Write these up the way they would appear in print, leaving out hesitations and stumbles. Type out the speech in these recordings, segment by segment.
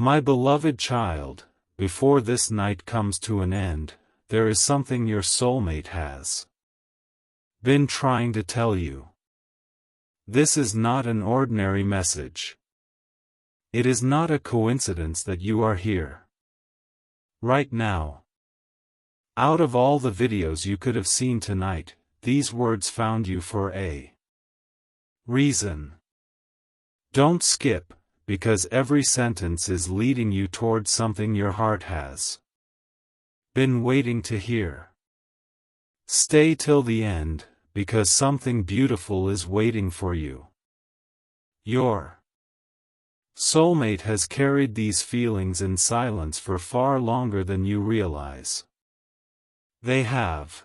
My beloved child, before this night comes to an end, there is something your soulmate has been trying to tell you. This is not an ordinary message. It is not a coincidence that you are here right now. Out of all the videos you could have seen tonight, these words found you for a reason. Don't skip, because every sentence is leading you towards something your heart has been waiting to hear. Stay till the end, because something beautiful is waiting for you. Your soulmate has carried these feelings in silence for far longer than you realize. They have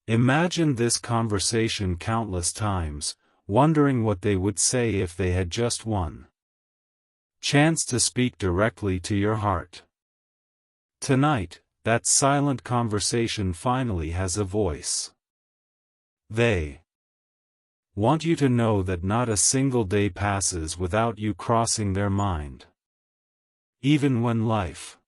imagined this conversation countless times, wondering what they would say if they had just one chance to speak directly to your heart. Tonight, that silent conversation finally has a voice. They want you to know that not a single day passes without you crossing their mind. Even when life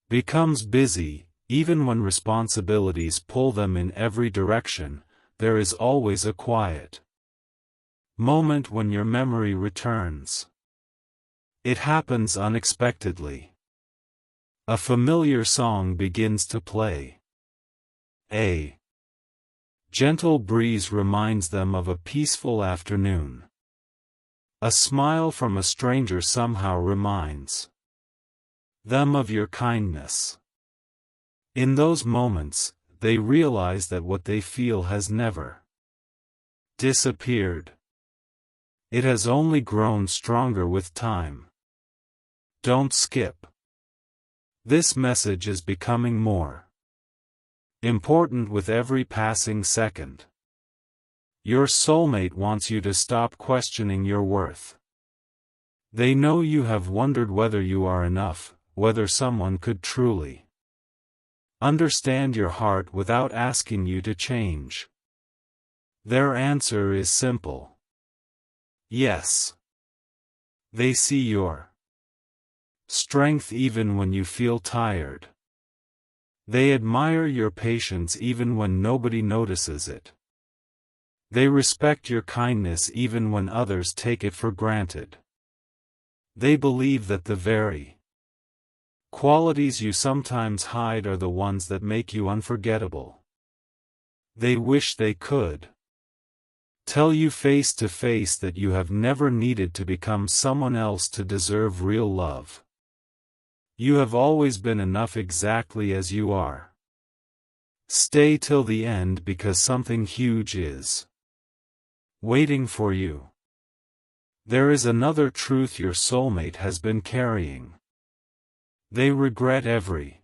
becomes busy, even when responsibilities pull them in every direction, there is always a quiet moment when your memory returns. It happens unexpectedly. A familiar song begins to play. A gentle breeze reminds them of a peaceful afternoon. A smile from a stranger somehow reminds them of your kindness. In those moments, they realize that what they feel has never disappeared. It has only grown stronger with time. Don't skip. This message is becoming more important with every passing second. Your soulmate wants you to stop questioning your worth. They know you have wondered whether you are enough, whether someone could truly understand your heart without asking you to change. Their answer is simple. Yes. They see your strength even when you feel tired. They admire your patience even when nobody notices it. They respect your kindness even when others take it for granted. They believe that the very qualities you sometimes hide are the ones that make you unforgettable. They wish they could tell you face to face that you have never needed to become someone else to deserve real love. You have always been enough exactly as you are. Stay till the end because something huge is waiting for you. There is another truth your soulmate has been carrying. They regret every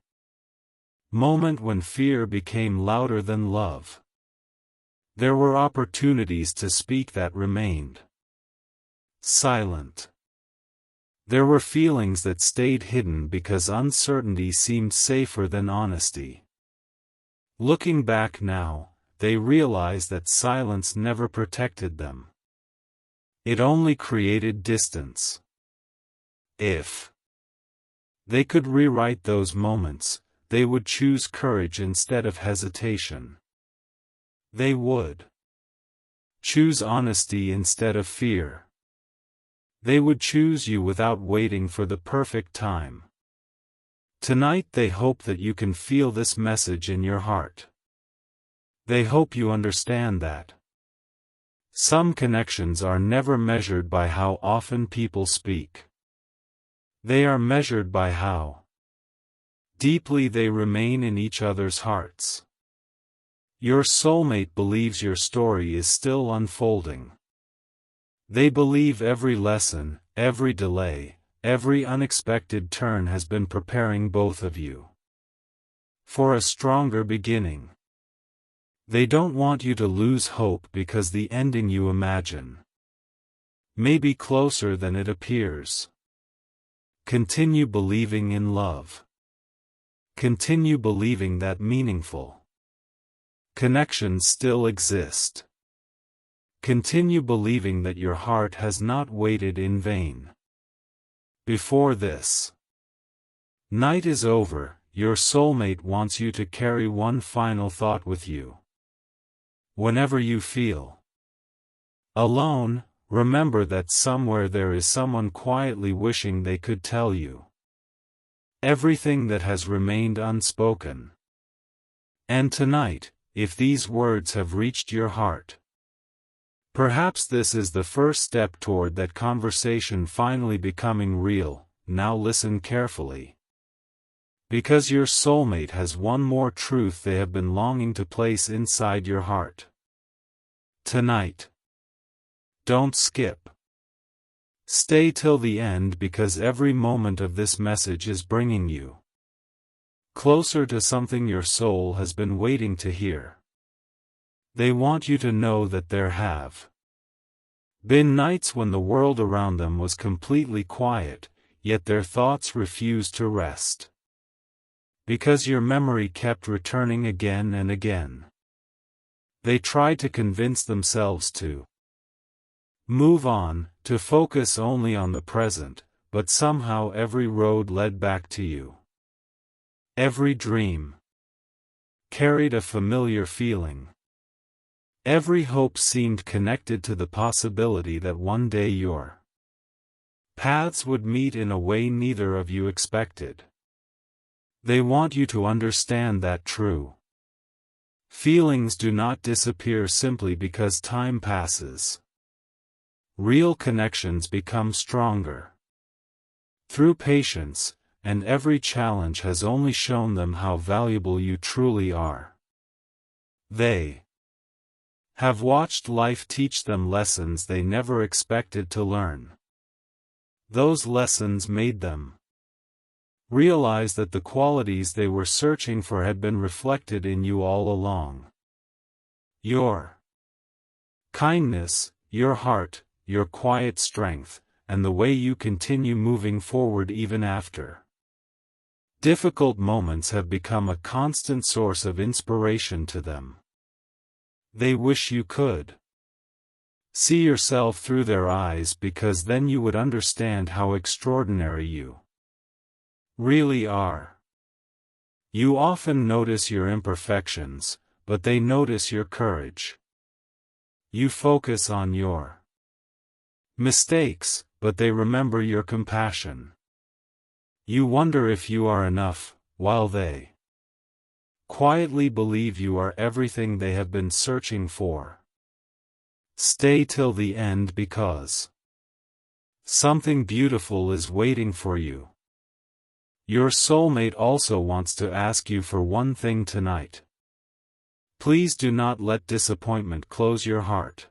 moment when fear became louder than love. There were opportunities to speak that remained silent. There were feelings that stayed hidden because uncertainty seemed safer than honesty. Looking back now, they realize that silence never protected them. It only created distance. If they could rewrite those moments, they would choose courage instead of hesitation. They would choose honesty instead of fear. They would choose you without waiting for the perfect time. Tonight they hope that you can feel this message in your heart. They hope you understand that some connections are never measured by how often people speak. They are measured by how deeply they remain in each other's hearts. Your soulmate believes your story is still unfolding. They believe every lesson, every delay, every unexpected turn has been preparing both of you for a stronger beginning. They don't want you to lose hope because the ending you imagine may be closer than it appears. Continue believing in love. Continue believing that meaningful connections still exist. Continue believing that your heart has not waited in vain. Before this night is over, your soulmate wants you to carry one final thought with you. Whenever you feel alone, remember that somewhere there is someone quietly wishing they could tell you everything that has remained unspoken. And tonight, if these words have reached your heart, perhaps this is the first step toward that conversation finally becoming real. Now listen carefully. Because your soulmate has one more truth they have been longing to place inside your heart. Tonight. Don't skip. Stay till the end because every moment of this message is bringing you closer to something your soul has been waiting to hear. They want you to know that there have been nights when the world around them was completely quiet, yet their thoughts refused to rest. Because your memory kept returning again and again. They tried to convince themselves to move on, to focus only on the present, but somehow every road led back to you. Every dream carried a familiar feeling. Every hope seemed connected to the possibility that one day your paths would meet in a way neither of you expected. They want you to understand that true feelings do not disappear simply because time passes. Real connections become stronger through patience, and every challenge has only shown them how valuable you truly are. They have watched life teach them lessons they never expected to learn. Those lessons made them realize that the qualities they were searching for had been reflected in you all along. Your kindness, your heart, your quiet strength, and the way you continue moving forward even after difficult moments have become a constant source of inspiration to them. They wish you could see yourself through their eyes because then you would understand how extraordinary you really are. You often notice your imperfections, but they notice your courage. You focus on your mistakes, but they remember your compassion. You wonder if you are enough, while they quietly believe you are everything they have been searching for. Stay till the end because something beautiful is waiting for you. Your soulmate also wants to ask you for one thing tonight. Please do not let disappointment close your heart.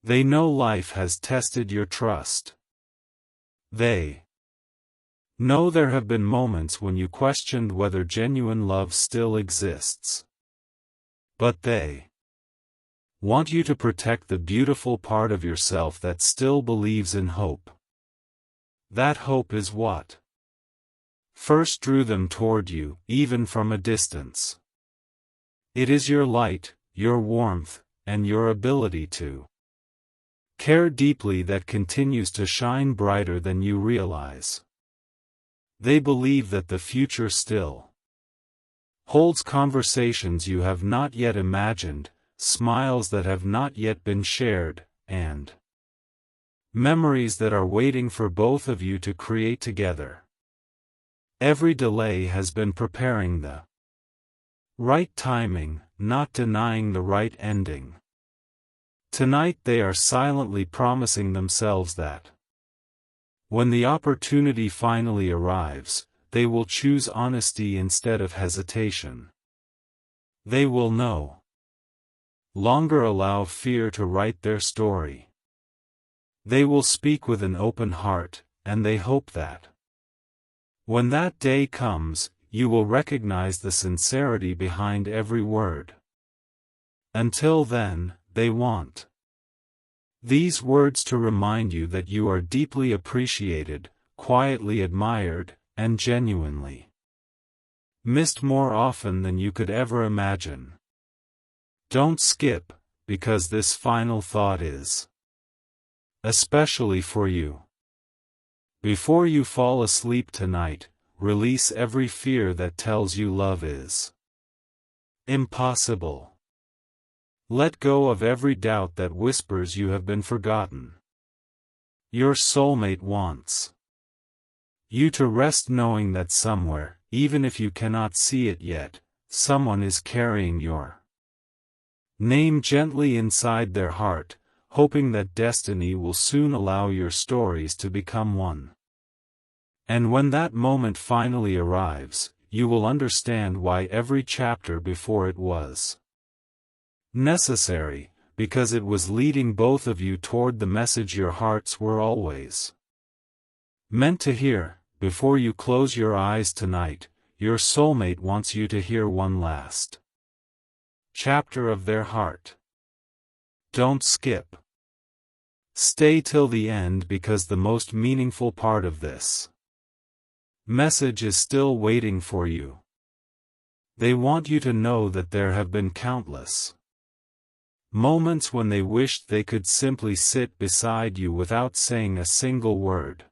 They know life has tested your trust. They know there have been moments when you questioned whether genuine love still exists. But they want you to protect the beautiful part of yourself that still believes in hope. That hope is what first drew them toward you, even from a distance. It is your light, your warmth, and your ability to care deeply that continues to shine brighter than you realize. They believe that the future still holds conversations you have not yet imagined, smiles that have not yet been shared, and memories that are waiting for both of you to create together. Every delay has been preparing the right timing, not denying the right ending. Tonight they are silently promising themselves that when the opportunity finally arrives, they will choose honesty instead of hesitation. They will no longer allow fear to write their story. They will speak with an open heart, and they hope that when that day comes, you will recognize the sincerity behind every word. Until then, they want these words to remind you that you are deeply appreciated, quietly admired, and genuinely missed more often than you could ever imagine. Don't skip, because this final thought is especially for you. Before you fall asleep tonight, release every fear that tells you love is impossible. Let go of every doubt that whispers you have been forgotten. Your soulmate wants you to rest knowing that somewhere, even if you cannot see it yet, someone is carrying your name gently inside their heart, hoping that destiny will soon allow your stories to become one. And when that moment finally arrives, you will understand why every chapter before it was necessary, because it was leading both of you toward the message your hearts were always meant to hear. Before you close your eyes tonight, your soulmate wants you to hear one last chapter of their heart. Don't skip. Stay till the end, because the most meaningful part of this message is still waiting for you. They want you to know that there have been countless moments when they wished they could simply sit beside you without saying a single word.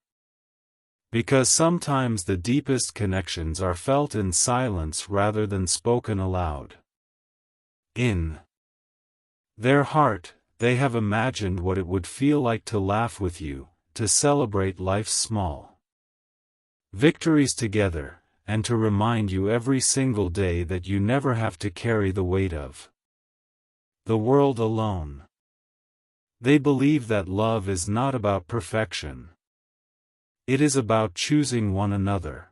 Because sometimes the deepest connections are felt in silence rather than spoken aloud. In their heart, they have imagined what it would feel like to laugh with you, to celebrate life's small victories together, and to remind you every single day that you never have to carry the weight of the world alone. They believe that love is not about perfection. It is about choosing one another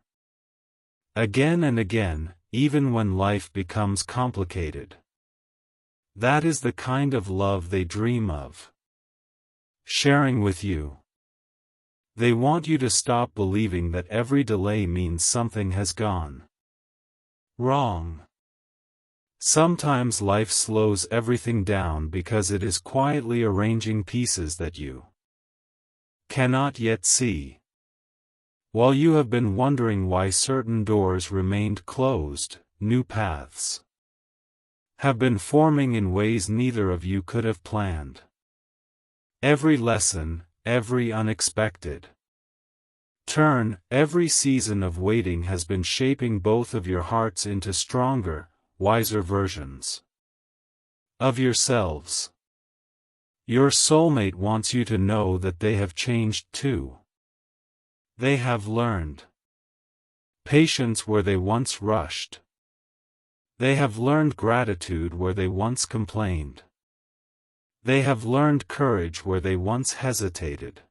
again and again, even when life becomes complicated. That is the kind of love they dream of sharing with you. They want you to stop believing that every delay means something has gone wrong. Sometimes life slows everything down because it is quietly arranging pieces that you cannot yet see. While you have been wondering why certain doors remained closed, new paths have been forming in ways neither of you could have planned. Every lesson, every unexpected turn, every season of waiting has been shaping both of your hearts into stronger, wiser versions of yourselves. Your soulmate wants you to know that they have changed too. They have learned patience where they once rushed. They have learned gratitude where they once complained. They have learned courage where they once hesitated.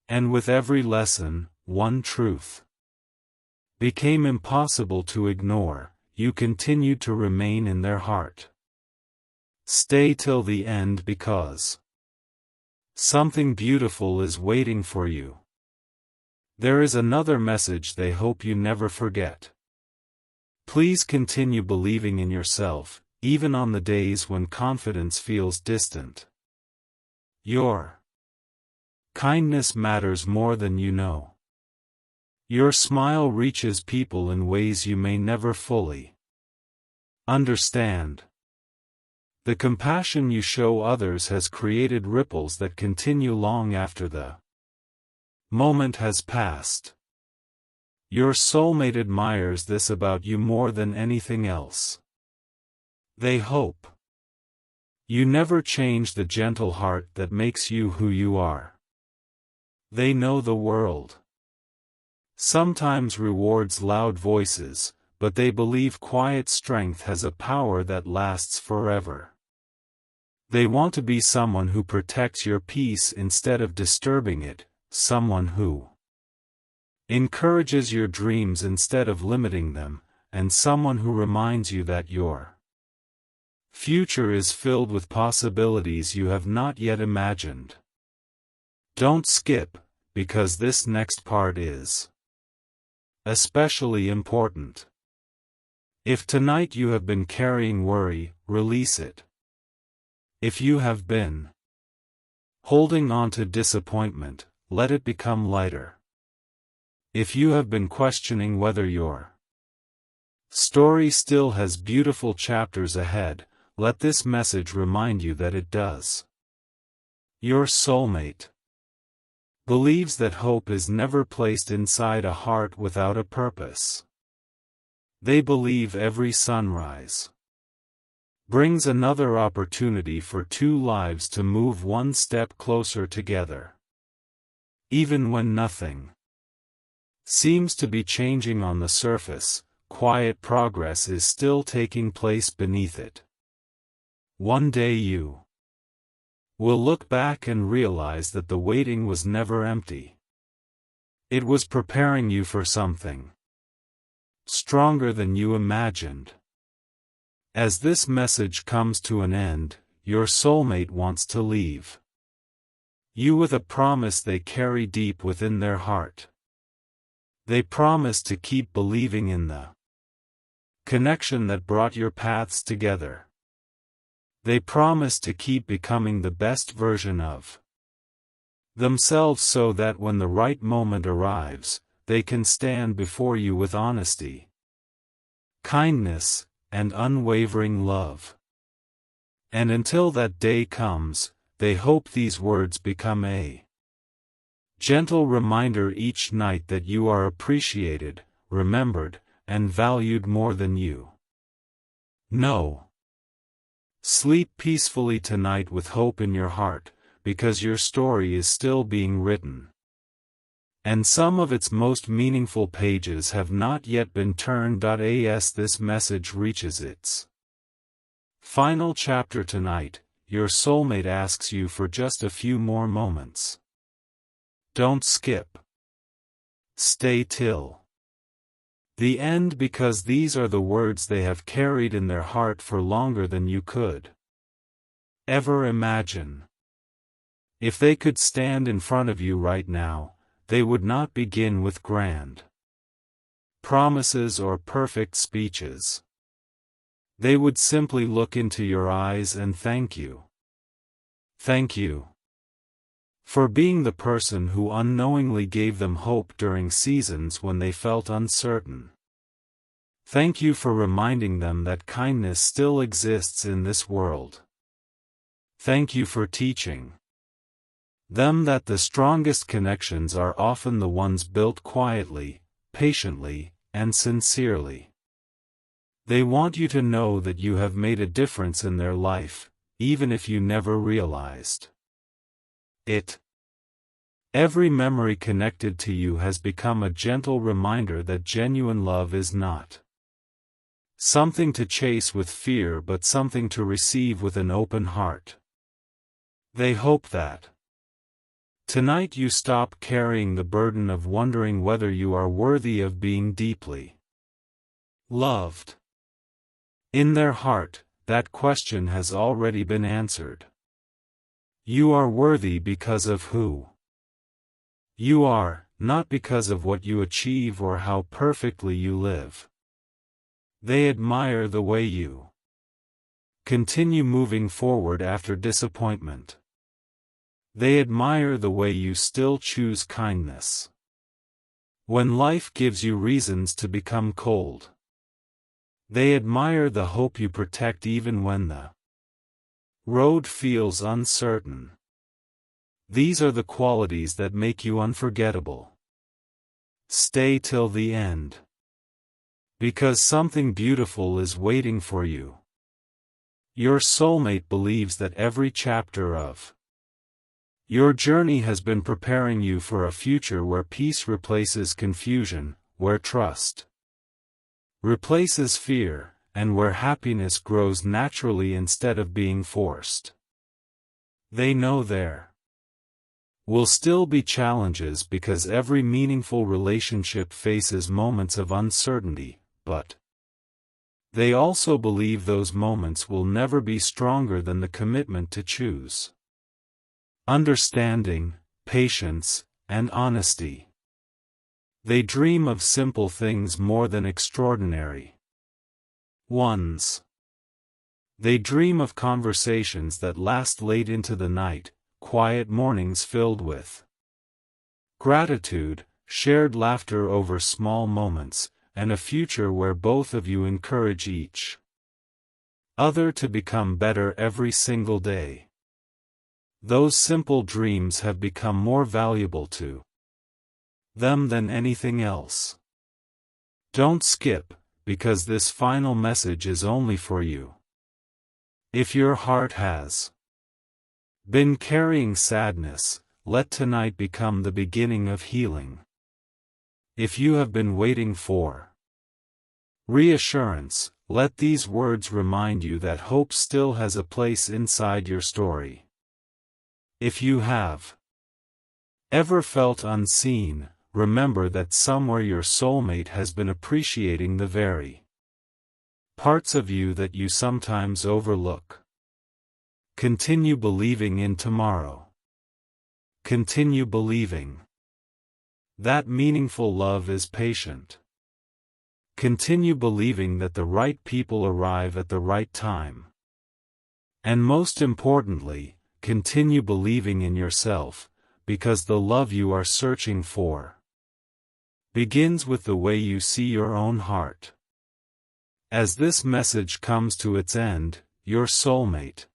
And with every lesson, one truth became impossible to ignore: you continued to remain in their heart. Stay till the end, because something beautiful is waiting for you. There is another message they hope you never forget. Please continue believing in yourself, even on the days when confidence feels distant. Your kindness matters more than you know. Your smile reaches people in ways you may never fully understand. The compassion you show others has created ripples that continue long after the moment has passed. Your soulmate admires this about you more than anything else. They hope you never change the gentle heart that makes you who you are. They know the world sometimes rewards loud voices, but they believe quiet strength has a power that lasts forever. They want to be someone who protects your peace instead of disturbing it, someone who encourages your dreams instead of limiting them, and someone who reminds you that your future is filled with possibilities you have not yet imagined. Don't skip, because this next part is especially important. If tonight you have been carrying worry, release it. If you have been holding on to disappointment, let it become lighter. If you have been questioning whether your story still has beautiful chapters ahead, let this message remind you that it does. Your soulmate Believes that hope is never placed inside a heart without a purpose. They believe every sunrise brings another opportunity for two lives to move one step closer together. Even when nothing seems to be changing on the surface, quiet progress is still taking place beneath it. One day you will look back and realize that the waiting was never empty. It was preparing you for something stronger than you imagined. As this message comes to an end, your soulmate wants to leave you with a promise they carry deep within their heart. They promise to keep believing in the connection that brought your paths together. They promise to keep becoming the best version of themselves so that when the right moment arrives, they can stand before you with honesty, kindness, and unwavering love. And until that day comes, they hope these words become a gentle reminder each night that you are appreciated, remembered, and valued more than you know. Sleep peacefully tonight with hope in your heart, because your story is still being written. And some of its most meaningful pages have not yet been turned. As this message reaches its final chapter tonight, your soulmate asks you for just a few more moments. Don't skip. Stay till the end, because these are the words they have carried in their heart for longer than you could ever imagine. If they could stand in front of you right now, they would not begin with grand promises or perfect speeches. They would simply look into your eyes and thank you. Thank you for being the person who unknowingly gave them hope during seasons when they felt uncertain. Thank you for reminding them that kindness still exists in this world. Thank you for teaching them that the strongest connections are often the ones built quietly, patiently, and sincerely. They want you to know that you have made a difference in their life, even if you never realized it. Every memory connected to you has become a gentle reminder that genuine love is not something to chase with fear but something to receive with an open heart. They hope that tonight you stop carrying the burden of wondering whether you are worthy of being deeply loved. In their heart, that question has already been answered. You are worthy because of who you are, not because of what you achieve or how perfectly you live. They admire the way you continue moving forward after disappointment. They admire the way you still choose kindness when life gives you reasons to become cold. They admire the hope you protect even when the road feels uncertain. These are the qualities that make you unforgettable. Stay till the end, because something beautiful is waiting for you. Your soulmate believes that every chapter of your journey has been preparing you for a future where peace replaces confusion, where trust replaces fear, and where happiness grows naturally instead of being forced. They know there will still be challenges because every meaningful relationship faces moments of uncertainty, but they also believe those moments will never be stronger than the commitment to choose understanding, patience, and honesty. They dream of simple things more than extraordinary ones. They dream of conversations that last late into the night, quiet mornings filled with gratitude, shared laughter over small moments, and a future where both of you encourage each other to become better every single day. Those simple dreams have become more valuable to them than anything else. Don't skip, because this final message is only for you. If your heart has been carrying sadness, let tonight become the beginning of healing. If you have been waiting for reassurance, let these words remind you that hope still has a place inside your story. If you have ever felt unseen, remember that somewhere your soulmate has been appreciating the very parts of you that you sometimes overlook. Continue believing in tomorrow. Continue believing that meaningful love is patient. Continue believing that the right people arrive at the right time. And most importantly, continue believing in yourself, because the love you are searching for begins with the way you see your own heart. As this message comes to its end, your soulmate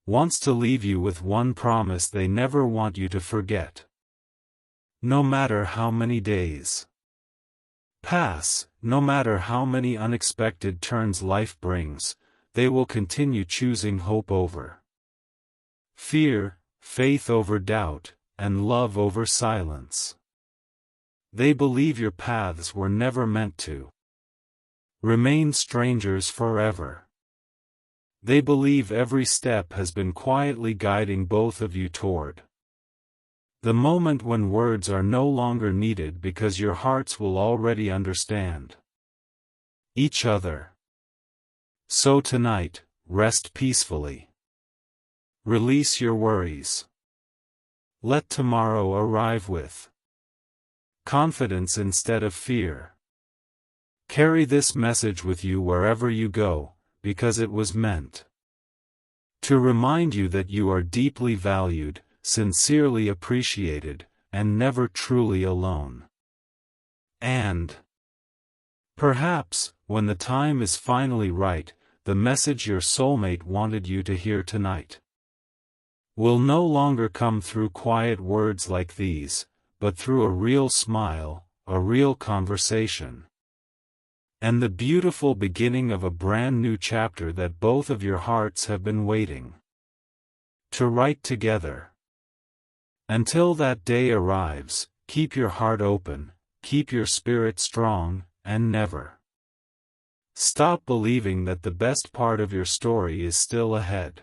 wants to leave you with one promise they never want you to forget. No matter how many days pass, no matter how many unexpected turns life brings, they will continue choosing hope over fear, faith over doubt, and love over silence. They believe your paths were never meant to remain strangers forever. They believe every step has been quietly guiding both of you toward the moment when words are no longer needed, because your hearts will already understand each other. So tonight, rest peacefully. Release your worries. Let tomorrow arrive with confidence instead of fear. Carry this message with you wherever you go, because it was meant to remind you that you are deeply valued, sincerely appreciated, and never truly alone. And perhaps, when the time is finally right, the message your soulmate wanted you to hear tonight will no longer come through quiet words like these, but through a real smile, a real conversation, and the beautiful beginning of a brand new chapter that both of your hearts have been waiting to write together. Until that day arrives, keep your heart open, keep your spirit strong, and never stop believing that the best part of your story is still ahead.